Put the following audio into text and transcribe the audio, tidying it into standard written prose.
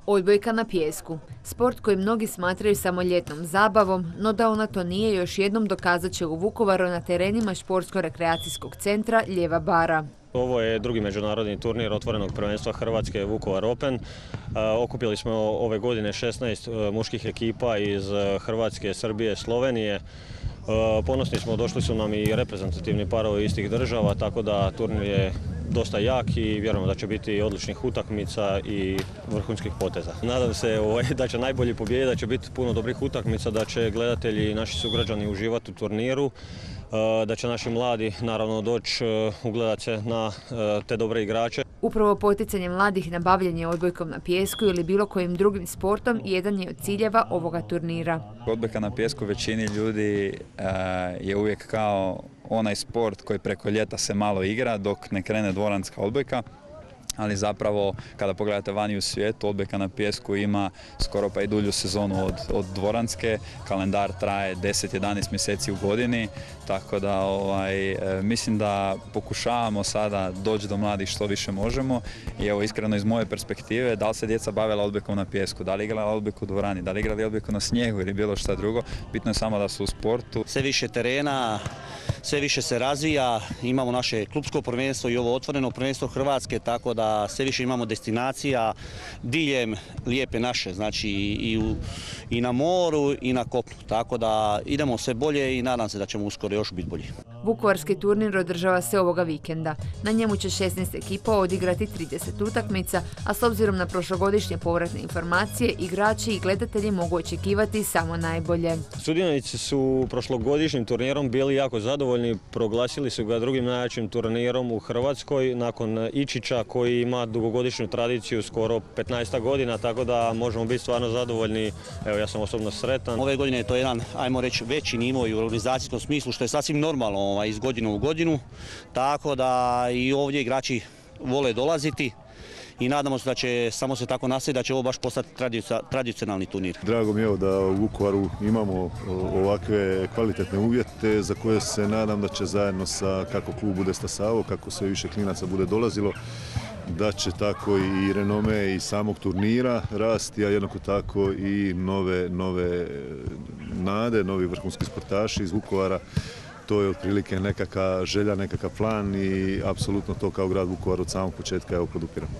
Odbojka na pijesku. Sport koji mnogi smatraju samo ljetnom zabavom, no da ona to nije, još jednom dokazat će u Vukovaru na terenima športsko-rekreacijskog centra Ljeva bara. Ovo je drugi međunarodni turnir otvorenog prvenstva Hrvatske Vukovar Open. Okupili smo ove godine 16 muških ekipa iz Hrvatske, Srbije, Slovenije. Ponosni smo, došli su nam i reprezentativni parovi iz tih država, tako da turnir je dosta jak i vjerujemo da će biti odličnih utakmica i vrhunskih poteza. Nadam se da će najbolji pobijediti, da će biti puno dobrih utakmica, da će gledatelji i naši sugrađani uživati u turniru, da će naši mladi naravno doći ugledati se na te dobre igrače. Upravo poticanje mladih na bavljenje odbojkom na pijesku ili bilo kojim drugim sportom jedan je od ciljeva ovoga turnira. Odbojka na pijesku većini ljudi je uvijek kao onaj sport koji preko ljeta se malo igra dok ne krene dvoranska odbojka. Ali zapravo kada pogledate vani u svijetu, odbojka na pijesku ima skoro pa i dulju sezonu od dvoranske. Kalendar traje 10-11 mjeseci u godini, tako da mislim da pokušavamo sada doći do mladih što više možemo. I evo, iskreno iz moje perspektive, da li se djeca bavila odbojkom na pijesku, da li igrala odbojku u dvorani, da li igrali odbojku na snijegu ili bilo šta drugo, bitno je samo da su u sportu. Sve više terena, sve više se razvija, imamo naše klupsko prvenstvo i ovo otvoreno prvenstvo Hrvatske, tako da sve više imamo destinacija diljem lijepe naše, znači i na moru i na kopnu, tako da idemo sve bolje i nadam se da ćemo uskoro još biti bolji. Vukovarski turnir održava se ovoga vikenda. Na njemu će 16 ekipa odigrati 30 utakmica, a s obzirom na prošlogodišnje povratne informacije, igrači i gledatelji mogu očekivati samo najbolje. Sudionici su prošlogodišnjim turnirom bili jako zadovoljni, proglasili su ga drugim najjačim turnirom u Hrvatskoj nakon Ičića koji ima dugogodišnju tradiciju, skoro 15 godina, tako da možemo biti stvarno zadovoljni. Evo, ja sam osobno sretan. Ove godine je to jedan, ajmo reći, veći nivo i u organizacijskom smislu, što je sasvim normalno iz godine u godinu, tako da i ovdje igrači vole dolaziti i nadamo se da će samo se tako nastaviti, da će ovo baš postati tradicionalni turnir. Drago mi je da u Vukovaru imamo ovakve kvalitetne uvjete za koje se nadam da će zajedno sa kako klub bude stasavao, kako sve više klinaca bude dolazilo, da će tako i renome i samog turnira rasti, a jednako tako i nove nade, novi vrhunski sportaši iz Vukovara. To je otprilike nekakva želja, nekakav plan i apsolutno to kao grad Vukovar od samog početka podupiramo.